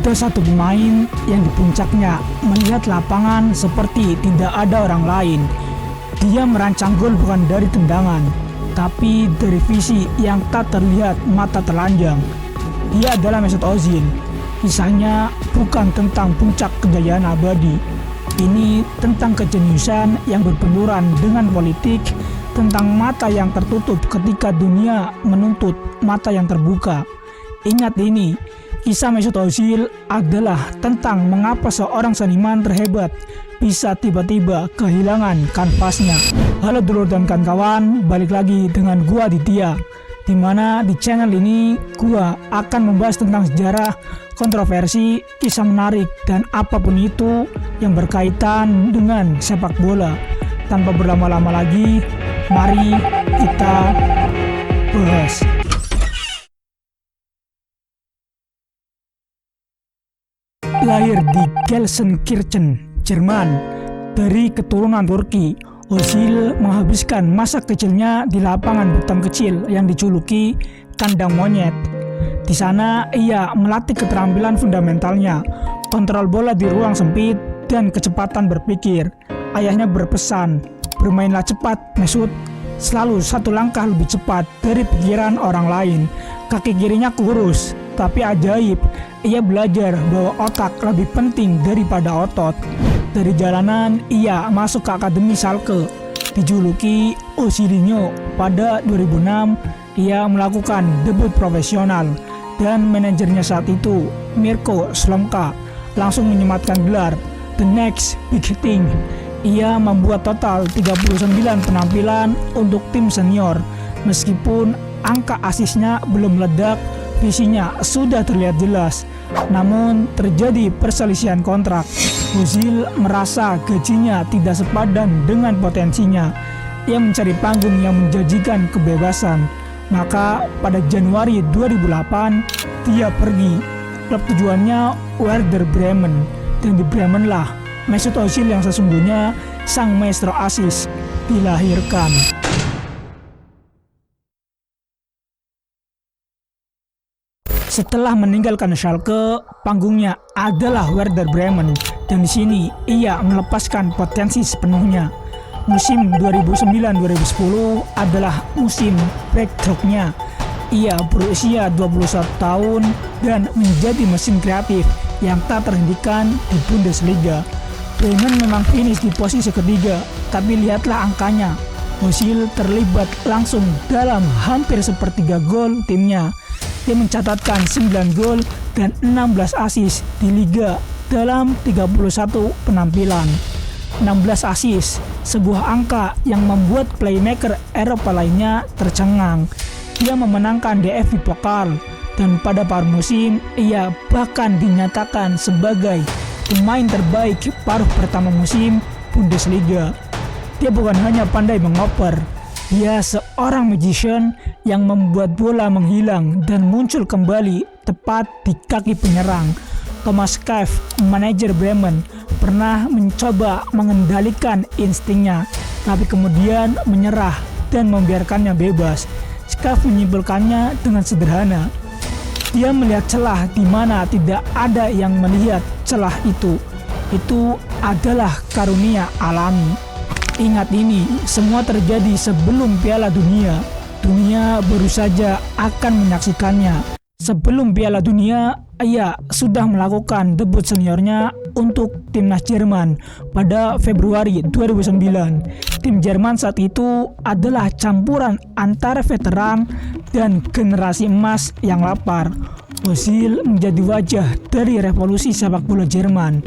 Ada satu pemain yang di puncaknya melihat lapangan seperti tidak ada orang lain. Dia merancang gol bukan dari tendangan, tapi dari visi yang tak terlihat mata telanjang. Dia adalah Mesut Ozil. Kisahnya bukan tentang puncak kejayaan abadi. Ini tentang kejeniusan yang berbenturan dengan politik, tentang mata yang tertutup ketika dunia menuntut mata yang terbuka. Ingat ini, kisah Mesut Ozil adalah tentang mengapa seorang seniman terhebat bisa tiba-tiba kehilangan kanvasnya. Halo dulur dan kawan-kawan, balik lagi dengan gua Aditya, dimana di channel ini gua akan membahas tentang sejarah, kontroversi, kisah menarik, dan apapun itu yang berkaitan dengan sepak bola. Tanpa berlama-lama lagi, mari kita bahas. Lahir di Gelsenkirchen, Jerman, dari keturunan Turki, Ozil menghabiskan masa kecilnya di lapangan beton kecil yang dijuluki kandang monyet. Di sana ia melatih keterampilan fundamentalnya, kontrol bola di ruang sempit, dan kecepatan berpikir. Ayahnya berpesan, "Bermainlah cepat, Mesut, selalu satu langkah lebih cepat dari pikiran orang lain." Kaki kirinya kurus, tapi ajaib, ia belajar bahwa otak lebih penting daripada otot. Dari jalanan, ia masuk ke Akademi Schalke, dijuluki Ozilinho. Pada 2006, ia melakukan debut profesional, dan manajernya saat itu, Mirko Slomka, langsung menyematkan gelar The Next Big Thing. Ia membuat total 39 penampilan untuk tim senior. Meskipun angka asisnya belum meledak, visinya sudah terlihat jelas. Namun terjadi perselisihan kontrak. Ozil merasa gajinya tidak sepadan dengan potensinya. Ia mencari panggung yang menjanjikan kebebasan. Maka pada Januari 2008 dia pergi. Klub tujuannya Werder Bremen, dan di Bremen lah Mesut Ozil yang sesungguhnya, sang maestro asis, dilahirkan. Setelah meninggalkan Schalke, panggungnya adalah Werder Bremen, dan di sini ia melepaskan potensi sepenuhnya. Musim 2009-2010 adalah musim breakthrough-nya. Ia berusia 21 tahun dan menjadi mesin kreatif yang tak terhentikan di Bundesliga. Bremen memang finish di posisi ketiga, tapi lihatlah angkanya. Ozil terlibat langsung dalam hampir sepertiga gol timnya. Dia mencatatkan 9 gol dan 16 assist di Liga dalam 31 penampilan. 16 assist, sebuah angka yang membuat playmaker Eropa lainnya tercengang. Dia memenangkan DFB Pokal, dan pada paruh musim ia bahkan dinyatakan sebagai pemain terbaik paruh pertama musim Bundesliga. Dia bukan hanya pandai mengoper, dia seorang magician yang membuat bola menghilang dan muncul kembali tepat di kaki penyerang. Thomas Schaaf, manajer Bremen, pernah mencoba mengendalikan instingnya, tapi kemudian menyerah dan membiarkannya bebas. Schaaf menyimpulkannya dengan sederhana. Dia melihat celah di mana tidak ada yang melihat celah itu. Itu adalah karunia alami. Ingat ini, semua terjadi sebelum Piala Dunia. Dunia baru saja akan menyaksikannya. Sebelum Piala Dunia, ia sudah melakukan debut seniornya untuk timnas Jerman pada Februari 2009. Tim Jerman saat itu adalah campuran antara veteran dan generasi emas yang lapar. Ozil menjadi wajah dari revolusi sepak bola Jerman.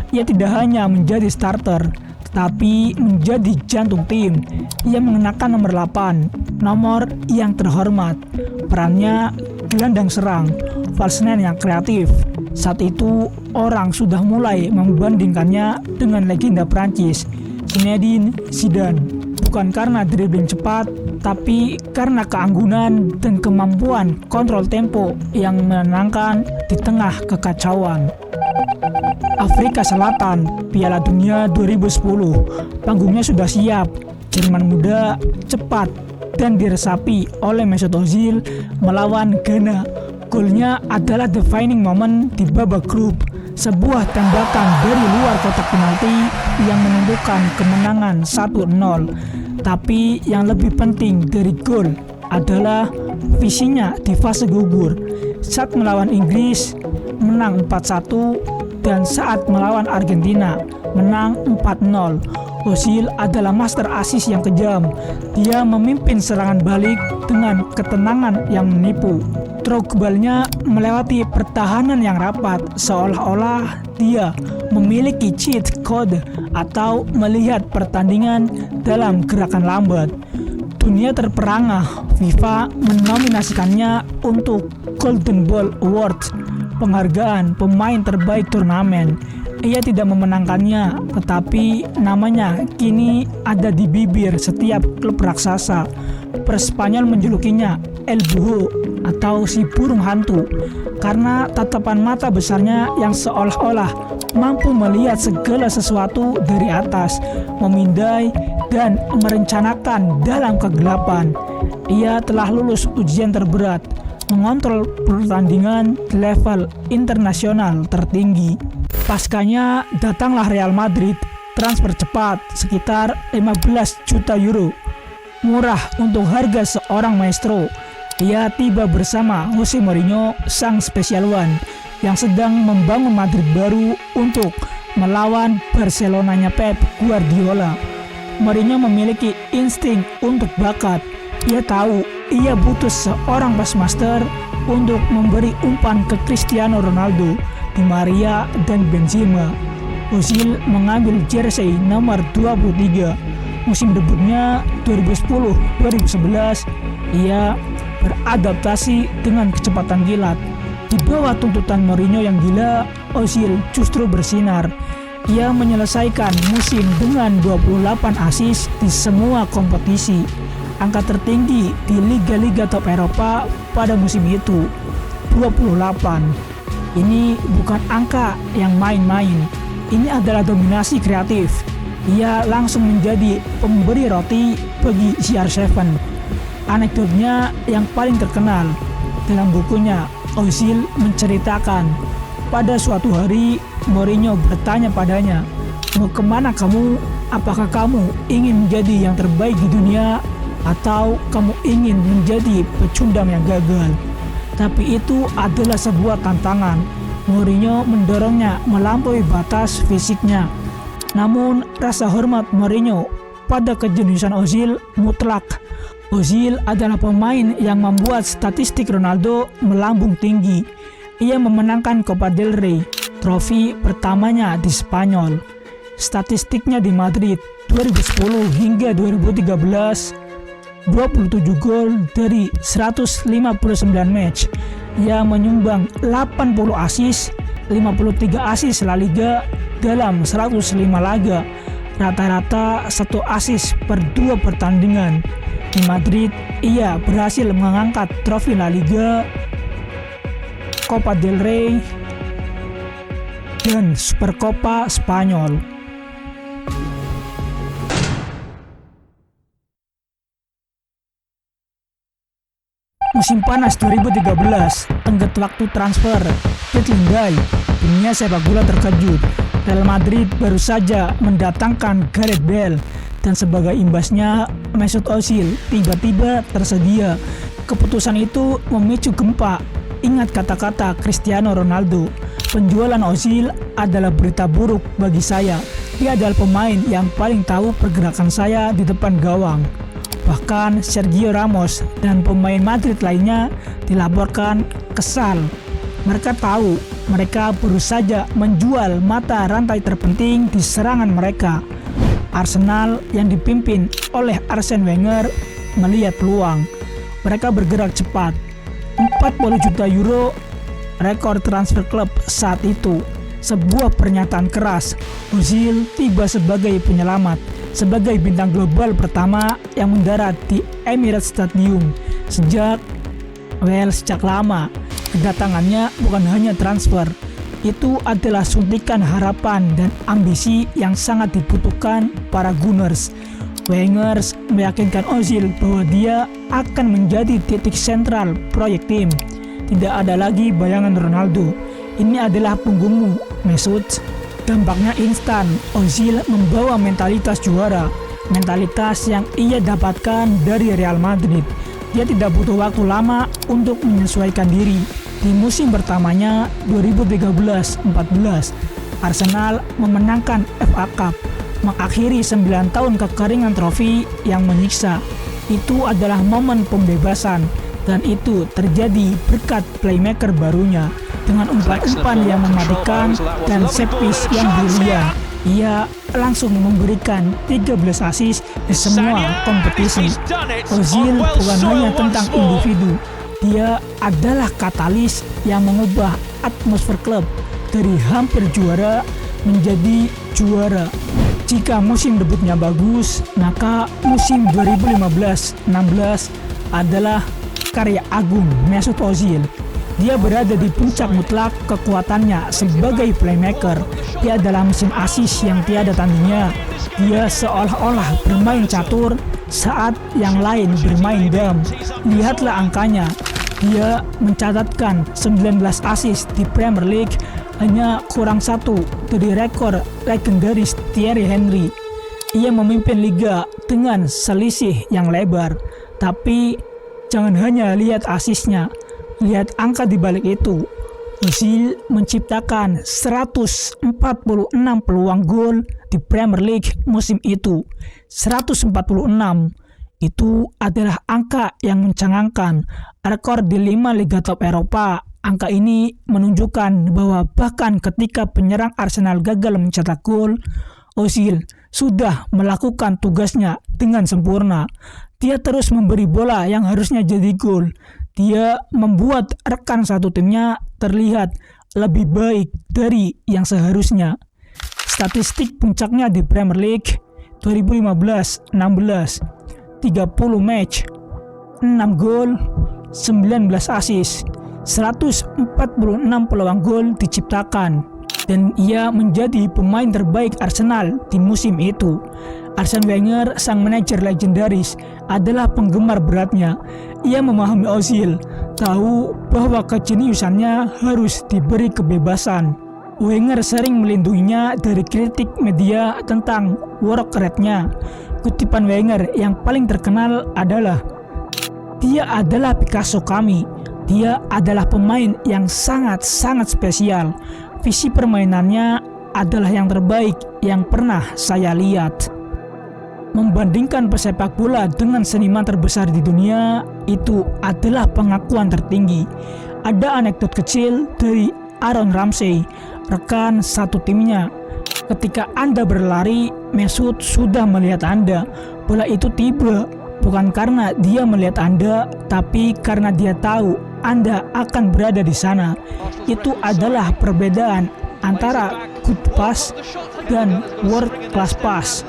Ia tidak hanya menjadi starter, tetapi menjadi jantung tim. Ia mengenakan nomor 8, nomor yang terhormat. Perannya gelandang serang, false nine yang kreatif. Saat itu orang sudah mulai membandingkannya dengan legenda Prancis, Zinedine Zidane. Bukan karena dribbling cepat, tapi karena keanggunan dan kemampuan kontrol tempo yang menenangkan di tengah kekacauan. Afrika Selatan, Piala Dunia 2010, panggungnya sudah siap. Jerman muda, cepat, dan diresapi oleh Mesut Ozil melawan Ghana. Golnya adalah defining moment di babak grup, sebuah tembakan dari luar kotak penalti yang menentukan kemenangan 1-0. Tapi yang lebih penting dari gol adalah visinya di fase gugur. Saat melawan Inggris menang 4-1 dan saat melawan Argentina menang 4-0. Ozil adalah master assist yang kejam. Dia memimpin serangan balik dengan ketenangan yang menipu. Drogba-nya melewati pertahanan yang rapat, seolah-olah dia memiliki cheat code atau melihat pertandingan dalam gerakan lambat. Dunia terperangah, FIFA menominasikannya untuk Golden Ball Award, penghargaan pemain terbaik turnamen. Ia tidak memenangkannya, tetapi namanya kini ada di bibir setiap klub raksasa. Pers Spanyol menjulukinya El Buho atau si burung hantu karena tatapan mata besarnya yang seolah-olah mampu melihat segala sesuatu dari atas, memindai dan merencanakan dalam kegelapan. Ia telah lulus ujian terberat, mengontrol pertandingan di level internasional tertinggi. Paskanya datanglah Real Madrid, transfer cepat sekitar 15 juta euro. Murah untuk harga seorang maestro. Ia tiba bersama Jose Mourinho, sang special one, yang sedang membangun Madrid baru untuk melawan Barcelonanya Pep Guardiola. Mourinho memiliki insting untuk bakat. Ia tahu ia butuh seorang passmaster untuk memberi umpan ke Cristiano Ronaldo, Di Maria, dan Benzema. Ozil mengambil jersey nomor 23. Musim debutnya 2010-2011, ia beradaptasi dengan kecepatan kilat. Di bawah tuntutan Mourinho yang gila, Ozil justru bersinar. Ia menyelesaikan musim dengan 28 assist di semua kompetisi, angka tertinggi di liga-liga top Eropa pada musim itu, 28. Ini bukan angka yang main-main, ini adalah dominasi kreatif. Ia langsung menjadi pemberi roti bagi CR7. Anekdotnya yang paling terkenal dalam bukunya, Ozil menceritakan pada suatu hari Mourinho bertanya padanya, "Mau kemana kamu? Apakah kamu ingin menjadi yang terbaik di dunia atau kamu ingin menjadi pecundang yang gagal?" Tapi itu adalah sebuah tantangan. Mourinho mendorongnya melampaui batas fisiknya. Namun rasa hormat Mourinho pada kejeniusan Ozil mutlak. Ozil adalah pemain yang membuat statistik Ronaldo melambung tinggi. Ia memenangkan Copa del Rey, trofi pertamanya di Spanyol. Statistiknya di Madrid 2010 hingga 2013, 27 gol dari 159 match. Ia menyumbang 80 assist, 53 assist La Liga dalam 105 laga. Rata-rata 1 assist per 2 pertandingan. Di Madrid, ia berhasil mengangkat trofi La Liga, Copa del Rey, dan Supercopa Spanyol. Musim panas 2013, tenggat waktu transfer, Deadline, dunia sepak bola terkejut. Real Madrid baru saja mendatangkan Gareth Bale, dan sebagai imbasnya Mesut Ozil tiba-tiba tersedia. Keputusan itu memicu gempa. Ingat kata-kata Cristiano Ronaldo, penjualan Ozil adalah berita buruk bagi saya. Dia adalah pemain yang paling tahu pergerakan saya di depan gawang. Bahkan Sergio Ramos dan pemain Madrid lainnya dilaporkan kesal. Mereka tahu mereka baru saja menjual mata rantai terpenting di serangan mereka. Arsenal yang dipimpin oleh Arsene Wenger melihat peluang. Mereka bergerak cepat. 40 juta euro, rekor transfer klub saat itu. Sebuah pernyataan keras. Ozil tiba sebagai penyelamat, sebagai bintang global pertama yang mendarat di Emirates Stadium. Sejak lama, kedatangannya bukan hanya transfer. Itu adalah suntikan harapan dan ambisi yang sangat dibutuhkan para Gunners. Wenger meyakinkan Ozil bahwa dia akan menjadi titik sentral proyek tim. tidak ada lagi bayangan Ronaldo. Ini adalah punggungmu, Mesut. Dampaknya instan. Ozil membawa mentalitas juara, mentalitas yang ia dapatkan dari Real Madrid. Dia tidak butuh waktu lama untuk menyesuaikan diri. Di musim pertamanya 2013-14, Arsenal memenangkan FA Cup, mengakhiri 9 tahun kekeringan trofi yang menyiksa. Itu adalah momen pembebasan, dan itu terjadi berkat playmaker barunya. Dengan umpan-umpan yang mematikan dan set piece yang brilian, ia langsung memberikan 13 assist di semua kompetisi. Ozil bukan hanya tentang individu, dia adalah katalis yang mengubah atmosfer klub dari hampir juara menjadi juara. Jika musim debutnya bagus, maka musim 2015-16 adalah karya agung Mesut Ozil. Dia berada di puncak mutlak kekuatannya sebagai playmaker. Dia adalah mesin assist yang tiada tandingnya. Dia seolah-olah bermain catur saat yang lain bermain dam. Lihatlah angkanya. Dia mencatatkan 19 assist di Premier League, hanya kurang satu dari rekor legendaris Thierry Henry. Ia memimpin liga dengan selisih yang lebar. Tapi jangan hanya lihat asisnya, lihat angka di balik itu. Ozil menciptakan 146 peluang gol di Premier League musim itu. 146 itu adalah angka yang mencengangkan, rekor di 5 liga top Eropa. Angka ini menunjukkan bahwa bahkan ketika penyerang Arsenal gagal mencetak gol, Ozil sudah melakukan tugasnya dengan sempurna. Dia terus memberi bola yang harusnya jadi gol. Dia membuat rekan satu timnya terlihat lebih baik dari yang seharusnya. Statistik puncaknya di Premier League 2015-16, 30 match, 6 gol, 19 assist, 146 peluang gol diciptakan, dan ia menjadi pemain terbaik Arsenal di musim itu. Arsene Wenger, sang manajer legendaris, adalah penggemar beratnya. Ia memahami Ozil, tahu bahwa kejeniusannya harus diberi kebebasan. Wenger sering melindunginya dari kritik media tentang work rate-nya. Kutipan Wenger yang paling terkenal adalah, "Dia adalah Picasso kami. Dia adalah pemain yang sangat-sangat spesial. Visi permainannya adalah yang terbaik yang pernah saya lihat." Membandingkan pesepak bola dengan seniman terbesar di dunia, itu adalah pengakuan tertinggi. Ada anekdot kecil dari Aaron Ramsey, rekan satu timnya. Ketika Anda berlari, Mesut sudah melihat Anda. Bola itu tiba, bukan karena dia melihat Anda, tapi karena dia tahu Anda akan berada di sana. Itu adalah perbedaan antara good pass dan world class pass.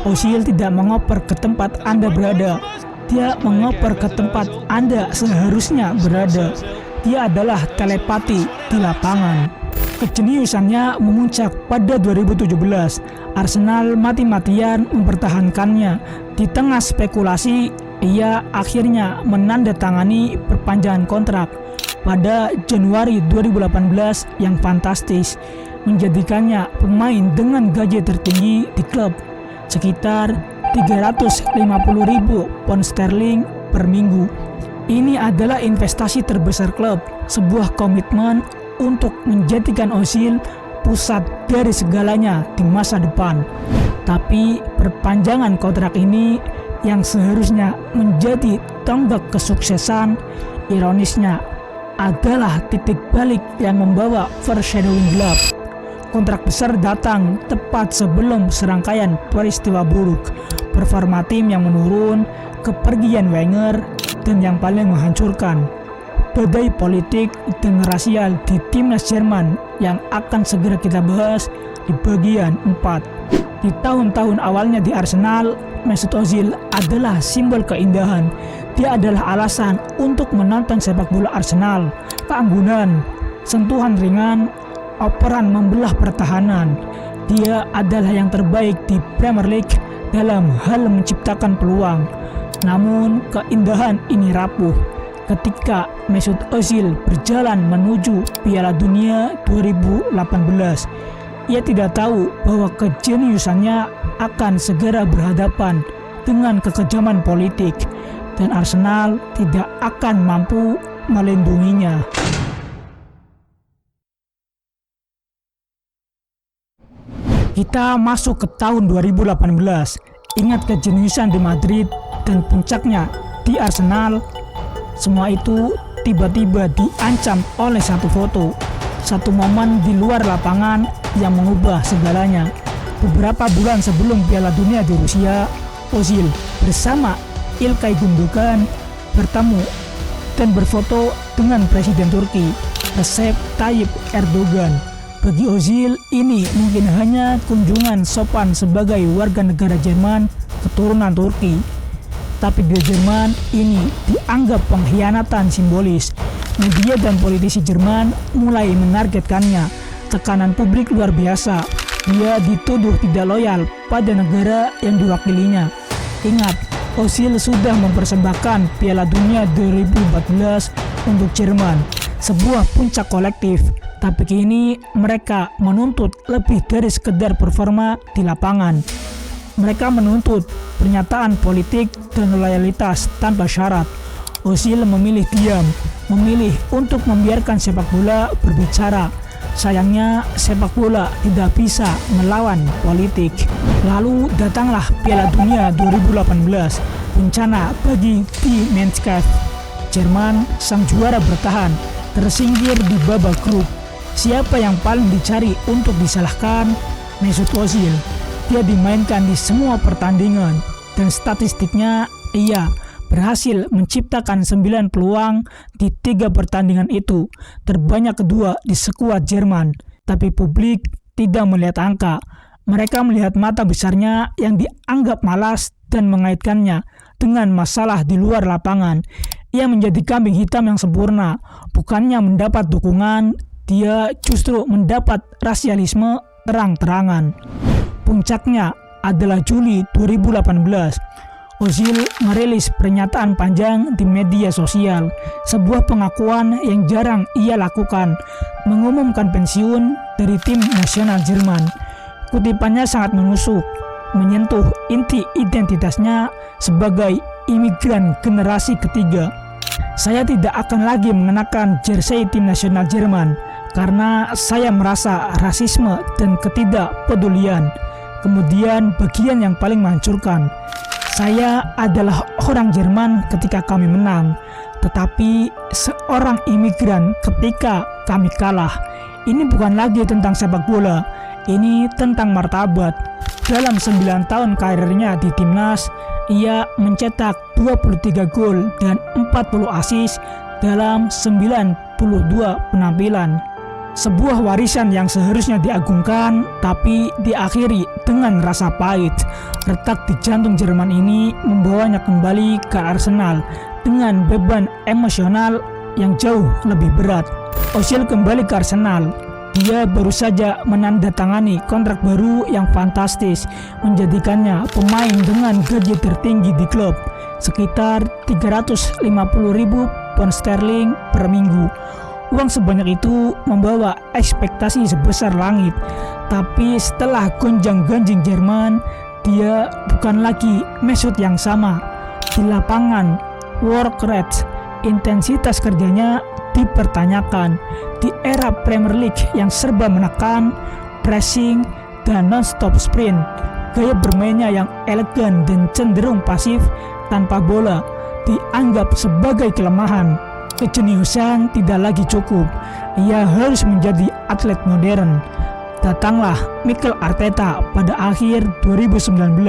Ozil tidak mengoper ke tempat Anda berada. Dia mengoper ke tempat Anda seharusnya berada. Dia adalah telepati di lapangan. Kejeniusannya memuncak pada 2017. Arsenal mati-matian mempertahankannya. Di tengah spekulasi, ia akhirnya menandatangani perpanjangan kontrak pada Januari 2018 yang fantastis, menjadikannya pemain dengan gaji tertinggi di klub, sekitar 350.000 pound sterling per minggu. Ini adalah investasi terbesar klub, sebuah komitmen untuk menjadikan Ozil pusat dari segalanya di masa depan. Tapi perpanjangan kontrak ini yang seharusnya menjadi tonggak kesuksesan, ironisnya adalah titik balik yang membawa foreshadowing gelap. Kontrak besar datang tepat sebelum serangkaian peristiwa buruk, performa tim yang menurun, kepergian Wenger, dan yang paling menghancurkan, badai politik dan rasial di timnas Jerman yang akan segera kita bahas di bagian 4. Di tahun-tahun awalnya di Arsenal, Mesut Ozil adalah simbol keindahan. Dia adalah alasan untuk menonton sepak bola Arsenal. Keanggunan, sentuhan ringan, operan membelah pertahanan. Dia adalah yang terbaik di Premier League dalam hal menciptakan peluang. Namun keindahan ini rapuh ketika Mesut Ozil berjalan menuju Piala Dunia 2018. Ia tidak tahu bahwa kejeniusannya akan segera berhadapan dengan kekejaman politik dan Arsenal tidak akan mampu melindunginya. Kita masuk ke tahun 2018. Ingat kejeniusan di Madrid dan puncaknya di Arsenal. Semua itu tiba-tiba diancam oleh satu foto, satu momen di luar lapangan yang mengubah segalanya. Beberapa bulan sebelum Piala Dunia di Rusia, Ozil bersama İlkay Gündoğan bertemu dan berfoto dengan Presiden Turki, Recep Tayyip Erdogan. Bagi Ozil, ini mungkin hanya kunjungan sopan sebagai warga negara Jerman keturunan Turki. Tapi di Jerman ini dianggap pengkhianatan simbolis. Media dan politisi Jerman mulai menargetkannya. Tekanan publik luar biasa. Dia dituduh tidak loyal pada negara yang diwakilinya. Ingat, Ozil sudah mempersembahkan Piala Dunia 2014 untuk Jerman, sebuah puncak kolektif. Tapi kini mereka menuntut lebih dari sekedar performa di lapangan. Mereka menuntut pernyataan politik dan loyalitas tanpa syarat. Ozil memilih diam, memilih untuk membiarkan sepak bola berbicara. Sayangnya sepak bola tidak bisa melawan politik. Lalu datanglah Piala Dunia 2018, bencana bagi Die Mannschaft. Jerman, sang juara bertahan, tersingkir di babak grup. Siapa yang paling dicari untuk disalahkan? Mesut Ozil. Dia dimainkan di semua pertandingan dan statistiknya ia berhasil menciptakan 9 peluang di 3 pertandingan itu, terbanyak kedua di skuad Jerman. Tapi publik tidak melihat angka. Mereka melihat mata besarnya yang dianggap malas dan mengaitkannya dengan masalah di luar lapangan. Ia menjadi kambing hitam yang sempurna. Bukannya mendapat dukungan, dia justru mendapat rasialisme terang-terangan. Puncaknya adalah Juli 2018. Ozil merilis pernyataan panjang di media sosial, sebuah pengakuan yang jarang ia lakukan, mengumumkan pensiun dari tim nasional Jerman. Kutipannya sangat menusuk, menyentuh inti identitasnya sebagai imigran generasi ketiga. Saya tidak akan lagi mengenakan jersey tim nasional Jerman karena saya merasa rasisme dan ketidakpedulian. Kemudian bagian yang paling menghancurkan, saya adalah orang Jerman ketika kami menang, tetapi seorang imigran ketika kami kalah. Ini bukan lagi tentang sepak bola, ini tentang martabat. Dalam 9 tahun karirnya di timnas, ia mencetak 23 gol dan 40 assist dalam 92 penampilan. Sebuah warisan yang seharusnya diagungkan, tapi diakhiri dengan rasa pahit. Retak di jantung Jerman ini membawanya kembali ke Arsenal dengan beban emosional yang jauh lebih berat. Ozil kembali ke Arsenal. Dia baru saja menandatangani kontrak baru yang fantastis, menjadikannya pemain dengan gaji tertinggi di klub, sekitar 350.000 pound sterling per minggu. Uang sebanyak itu membawa ekspektasi sebesar langit. Tapi setelah gonjang-ganjing Jerman, dia bukan lagi Mesut yang sama. Di lapangan, work rate, intensitas kerjanya dipertanyakan. Di era Premier League yang serba menekan, pressing, dan non-stop sprint, gaya bermainnya yang elegan dan cenderung pasif tanpa bola dianggap sebagai kelemahan. Kejeniusan tidak lagi cukup, ia harus menjadi atlet modern. Datanglah Mikel Arteta pada akhir 2019.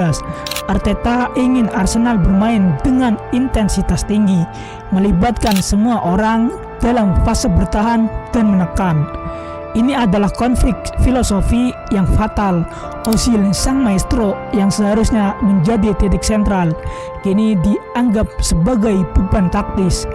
Arteta ingin Arsenal bermain dengan intensitas tinggi, melibatkan semua orang dalam fase bertahan dan menekan. Ini adalah konflik filosofi yang fatal. Ozil, sang maestro yang seharusnya menjadi titik sentral, kini dianggap sebagai beban taktis.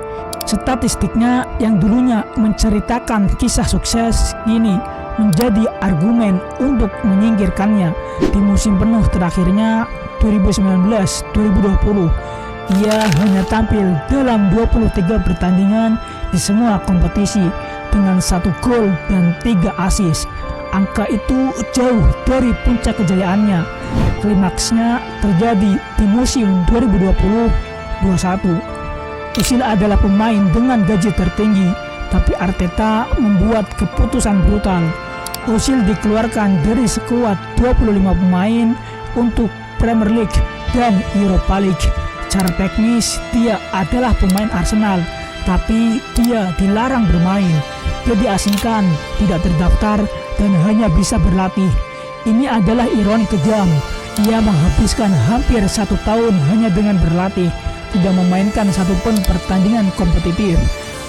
Statistiknya yang dulunya menceritakan kisah sukses, kini menjadi argumen untuk menyingkirkannya. Di musim penuh terakhirnya 2019-2020, Ia hanya tampil dalam 23 pertandingan di semua kompetisi dengan 1 gol dan 3 assist. Angka itu jauh dari puncak kejayaannya. Klimaksnya terjadi di musim 2020-21. Özil adalah pemain dengan gaji tertinggi, tapi Arteta membuat keputusan brutal. Özil dikeluarkan dari skuad 25 pemain untuk Premier League dan Europa League. Secara teknis dia adalah pemain Arsenal, tapi dia dilarang bermain. Dia diasingkan, tidak terdaftar, dan hanya bisa berlatih. Ini adalah ironi kejam. Ia menghabiskan hampir 1 tahun hanya dengan berlatih, tidak memainkan satupun pertandingan kompetitif.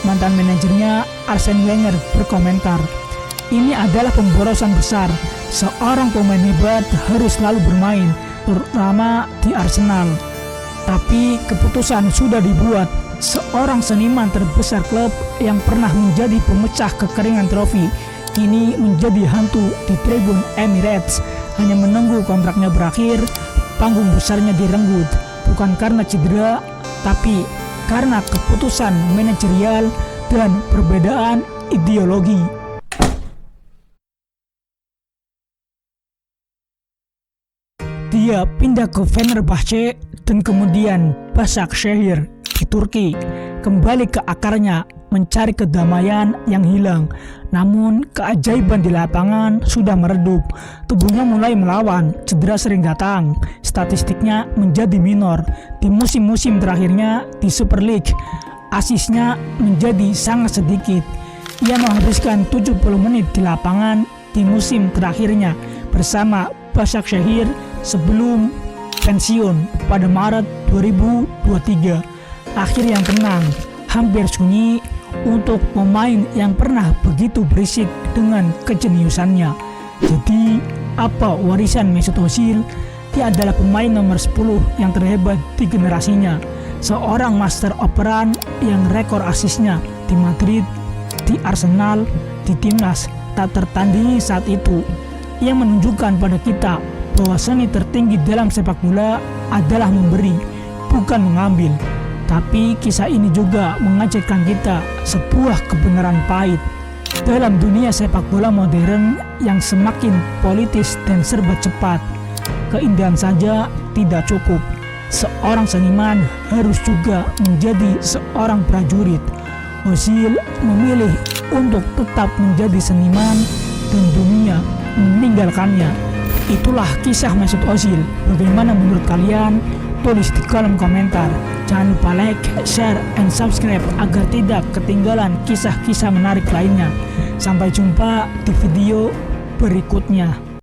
Mantan manajernya Arsene Wenger berkomentar, "Ini adalah pemborosan besar. Seorang pemain hebat harus selalu bermain, terutama di Arsenal." Tapi keputusan sudah dibuat. Seorang seniman terbesar klub yang pernah menjadi pemecah kekeringan trofi kini menjadi hantu di tribun Emirates, hanya menunggu kontraknya berakhir. Panggung besarnya direnggut, bukan karena cedera, tapi karena keputusan manajerial dan perbedaan ideologi. Dia pindah ke Fenerbahce dan kemudian Başakşehir di Turki, kembali ke akarnya, mencari kedamaian yang hilang. Namun keajaiban di lapangan sudah meredup. Tubuhnya mulai melawan, cedera sering datang, statistiknya menjadi minor. Di musim-musim terakhirnya di Super League, asisnya menjadi sangat sedikit. Ia menghabiskan 70 menit di lapangan di musim terakhirnya bersama Başakşehir sebelum pensiun pada Maret 2023. Akhir yang tenang, hampir sunyi untuk pemain yang pernah begitu berisik dengan kejeniusannya. Jadi, apa warisan Mesut Özil? Dia adalah pemain nomor 10 yang terhebat di generasinya. Seorang master of run yang rekor asisnya di Madrid, di Arsenal, di timnas tak tertandingi saat itu. Ia menunjukkan pada kita bahwa seni tertinggi dalam sepak bola adalah memberi, bukan mengambil. Tapi kisah ini juga mengajarkan kita sebuah kebenaran pahit. Dalam dunia sepak bola modern yang semakin politis dan serba cepat, keindahan saja tidak cukup. Seorang seniman harus juga menjadi seorang prajurit. Özil memilih untuk tetap menjadi seniman dan dunia meninggalkannya. Itulah kisah Mesut Özil. Bagaimana menurut kalian? Tulis di kolom komentar. Jangan lupa like, share, and subscribe agar tidak ketinggalan kisah-kisah menarik lainnya. Sampai jumpa di video berikutnya.